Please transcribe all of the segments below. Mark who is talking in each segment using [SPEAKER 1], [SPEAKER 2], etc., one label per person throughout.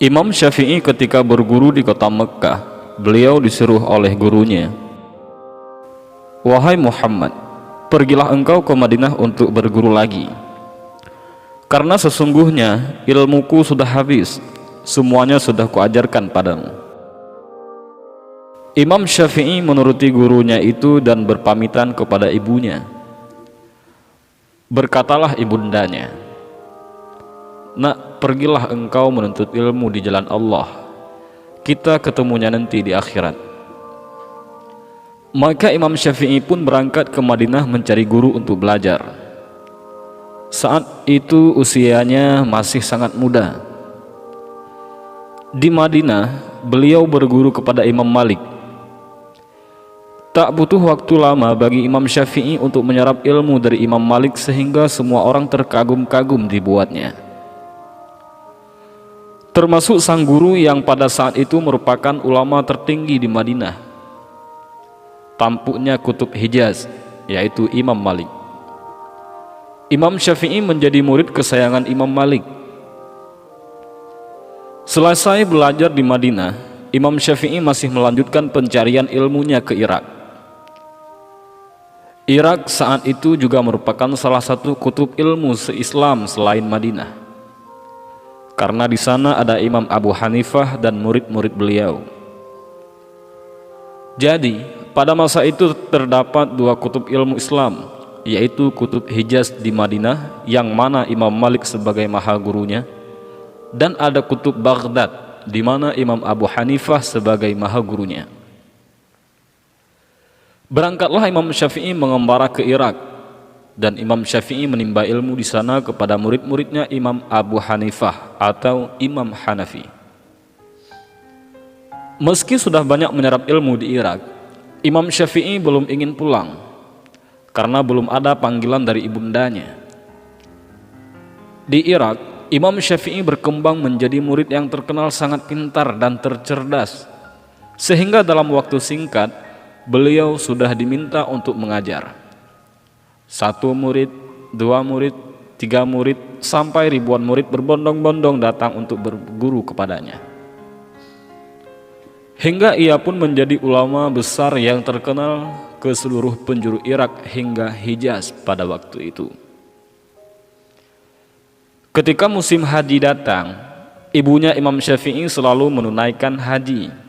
[SPEAKER 1] Imam Syafi'i ketika berguru di kota Mekkah, beliau disuruh oleh gurunya, "Wahai Muhammad, pergilah engkau ke Madinah untuk berguru lagi. Karena sesungguhnya ilmuku sudah habis, semuanya sudah kuajarkan padamu." Imam Syafi'i menuruti gurunya itu dan berpamitan kepada ibunya. Berkatalah ibundanya, "Nak, pergilah engkau menuntut ilmu di jalan Allah. Kita ketemunya nanti di akhirat." Maka Imam Syafi'i pun berangkat ke Madinah mencari guru untuk belajar. Saat itu usianya masih sangat muda. Di Madinah, beliau berguru kepada Imam Malik. Tak butuh waktu lama bagi Imam Syafi'i untuk menyerap ilmu dari Imam Malik sehingga semua orang terkagum-kagum dibuatnya. Termasuk sang guru yang pada saat itu merupakan ulama tertinggi di Madinah, tampuknya kutub Hijaz, yaitu Imam Malik. Imam Syafi'i menjadi murid kesayangan Imam Malik. Selesai belajar di Madinah, Imam Syafi'i masih melanjutkan pencarian ilmunya ke Irak. Irak saat itu juga merupakan salah satu kutub ilmu se-Islam selain Madinah, karena di sana ada Imam Abu Hanifah dan murid-murid beliau. Jadi, pada masa itu terdapat dua kutub ilmu Islam, yaitu kutub Hijaz di Madinah yang mana Imam Malik sebagai maha gurunya, dan ada kutub Baghdad di mana Imam Abu Hanifah sebagai maha gurunya. Berangkatlah Imam Syafi'i mengembara ke Irak, dan Imam Syafi'i menimba ilmu di sana kepada murid-muridnya Imam Abu Hanifah atau Imam Hanafi. Meski sudah banyak menyerap ilmu di Irak, Imam Syafi'i belum ingin pulang karena belum ada panggilan dari ibundanya. Di Irak, Imam Syafi'i berkembang menjadi murid yang terkenal sangat pintar dan tercerdas, sehingga dalam waktu singkat beliau sudah diminta untuk mengajar. 1 murid, 2 murid, 3 murid, sampai ribuan murid berbondong-bondong datang untuk berguru kepadanya. Hingga ia pun menjadi ulama besar yang terkenal ke seluruh penjuru Irak hingga Hijaz pada waktu itu. Ketika musim haji datang, ibunya Imam Syafi'i selalu menunaikan haji.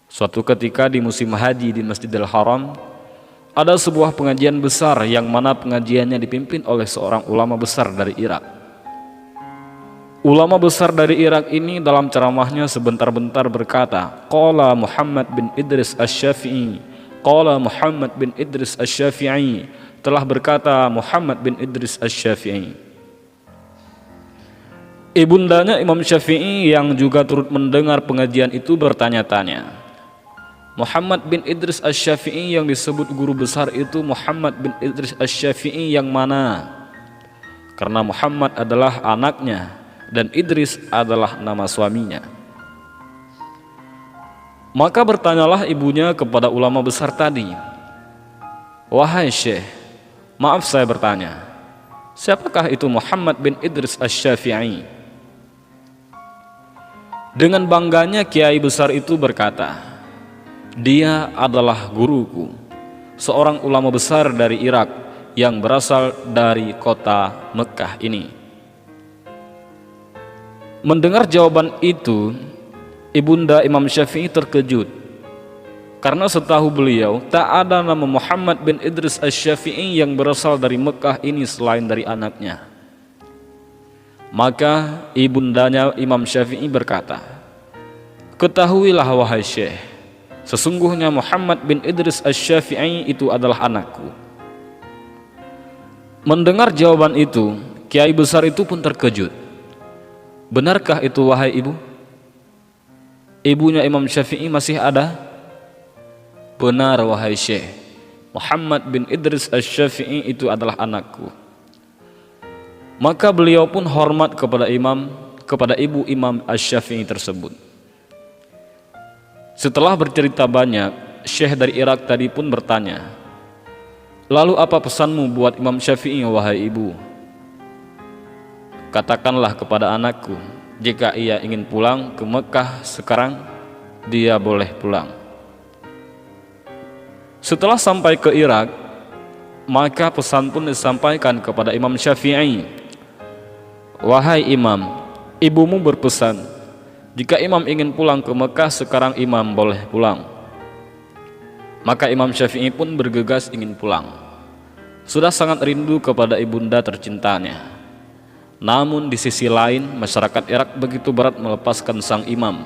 [SPEAKER 1] Suatu ketika di musim haji di Masjidil Haram, ada sebuah pengajian besar yang mana pengajiannya dipimpin oleh seorang ulama besar dari Irak. Ulama besar dari Irak ini dalam ceramahnya sebentar-bentar berkata, "Qala Muhammad bin Idris Asy-Syafi'i, qala Muhammad bin Idris Asy-Syafi'i," telah berkata Muhammad bin Idris Asy-Syafi'i. Ibundanya Imam Syafi'i yang juga turut mendengar pengajian itu bertanya-tanya, "Muhammad bin Idris Asy-Syafi'i yang disebut guru besar itu Muhammad bin Idris Asy-Syafi'i yang mana?" Karena Muhammad adalah anaknya dan Idris adalah nama suaminya. Maka bertanyalah ibunya kepada ulama besar tadi, "Wahai Syekh, maaf saya bertanya, siapakah itu Muhammad bin Idris Asy-Syafi'i?" Dengan bangganya kiai besar itu berkata, "Dia adalah guruku, seorang ulama besar dari Irak yang berasal dari kota Mekkah ini." Mendengar jawaban itu, ibunda Imam Syafi'i terkejut, karena setahu beliau tak ada nama Muhammad bin Idris Asy-Syafi'i yang berasal dari Mekkah ini selain dari anaknya. Maka ibundanya Imam Syafi'i berkata, "Ketahuilah wahai Syekh, sesungguhnya Muhammad bin Idris Asy-Syafi'i itu adalah anakku." Mendengar jawaban itu, kiai besar itu pun terkejut. "Benarkah itu wahai ibu?" Ibunya Imam Syafi'i masih ada. "Benar wahai Syekh, Muhammad bin Idris Asy-Syafi'i itu adalah anakku." Maka beliau pun hormat kepada ibu Imam Asy-Syafi'i tersebut. Setelah bercerita banyak, Syekh dari Irak tadi pun bertanya, "Lalu apa pesanmu buat Imam Syafi'i wahai ibu?" "Katakanlah kepada anakku, Jika ia ingin pulang ke Mekah sekarang, dia boleh pulang. Setelah sampai ke Irak, maka pesan pun disampaikan kepada Imam Syafi'i. Wahai Imam, ibumu berpesan, jika Imam ingin pulang ke Mekah sekarang, Imam boleh pulang. Maka Imam Syafi'i pun bergegas ingin pulang. Sudah sangat rindu kepada ibunda tercintanya. Namun di sisi lain, masyarakat Irak begitu berat melepaskan sang imam.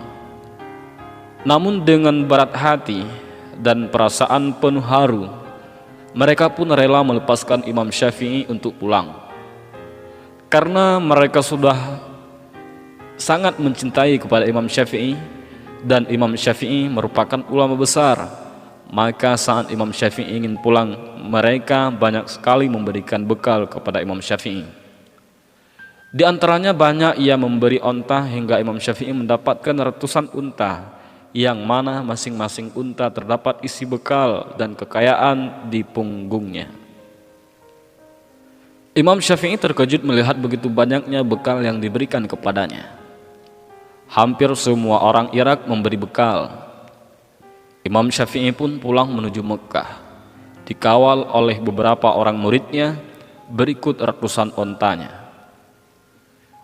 [SPEAKER 1] Namun dengan berat hati dan perasaan penuh haru, mereka pun rela melepaskan Imam Syafi'i untuk pulang. Karena mereka sudah sangat mencintai kepada Imam Syafi'i, dan Imam Syafi'i merupakan ulama besar. Maka saat Imam Syafi'i ingin pulang, mereka banyak sekali memberikan bekal kepada Imam Syafi'i. Di antaranya banyak ia memberi onta hingga Imam Syafi'i mendapatkan ratusan unta, yang mana masing-masing unta terdapat isi bekal dan kekayaan di punggungnya. Imam Syafi'i terkejut melihat begitu banyaknya bekal yang diberikan kepadanya. Hampir semua orang Irak memberi bekal. Imam Syafi'i pun pulang menuju Mekah, dikawal oleh beberapa orang muridnya berikut ratusan ontanya.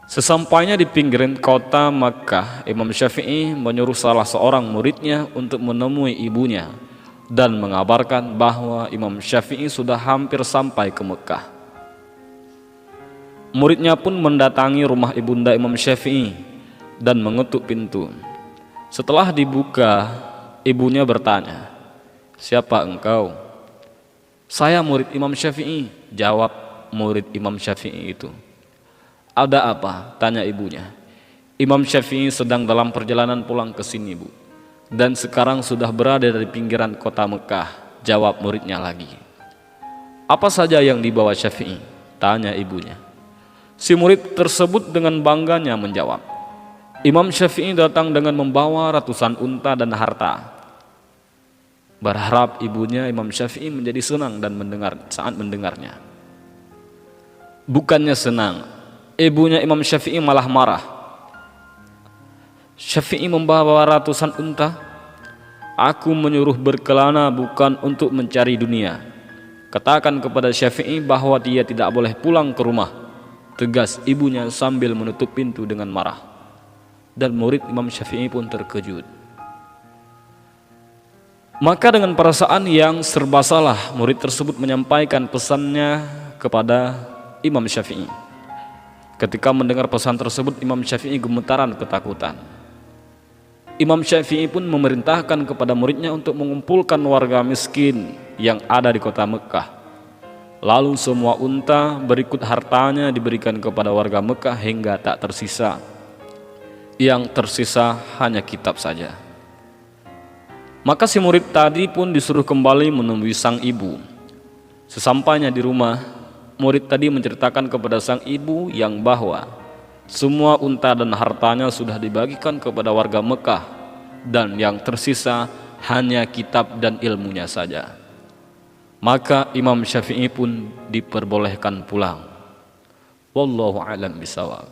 [SPEAKER 1] Sesampainya di pinggiran kota Makkah, Imam Syafi'i menyuruh salah seorang muridnya untuk menemui ibunya dan mengabarkan bahwa Imam Syafi'i sudah hampir sampai ke Mekah. Muridnya pun mendatangi rumah ibunda Imam Syafi'i dan mengetuk pintu. Setelah dibuka, ibunya bertanya, "Siapa engkau?" "Saya murid Imam Syafi'i," jawab murid Imam Syafi'i itu. "Ada apa?" tanya ibunya. "Imam Syafi'i sedang dalam perjalanan pulang ke sini, Bu, dan sekarang sudah berada di pinggiran kota Mekah," jawab muridnya lagi. "Apa saja yang dibawa Syafi'i?" tanya ibunya. Si murid tersebut dengan bangganya menjawab, "Imam Syafi'i datang dengan membawa ratusan unta dan harta." Berharap ibunya Imam Syafi'i menjadi senang dan saat mendengarnya. Bukannya senang, ibunya Imam Syafi'i malah marah. "Syafi'i membawa ratusan unta? Aku menyuruh berkelana bukan untuk mencari dunia. Katakan kepada Syafi'i bahwa dia tidak boleh pulang ke rumah," tegas ibunya sambil menutup pintu dengan marah. Dan murid Imam Syafi'i pun terkejut. Maka dengan perasaan yang serba salah, murid tersebut menyampaikan pesannya kepada Imam Syafi'i. Ketika mendengar pesan tersebut, Imam Syafi'i gemetaran ketakutan. Imam Syafi'i pun memerintahkan kepada muridnya untuk mengumpulkan warga miskin yang ada di kota Mekah. Lalu semua unta berikut hartanya diberikan kepada warga Mekah hingga tak tersisa. Yang tersisa hanya kitab saja. Maka si murid tadi pun disuruh kembali menemui sang ibu. Sesampainya di rumah, murid tadi menceritakan kepada sang ibu yang bahwa semua unta dan hartanya sudah dibagikan kepada warga Mekah, dan yang tersisa hanya kitab dan ilmunya saja. Maka Imam Syafi'i pun diperbolehkan pulang. Wallahu a'lam bishawab.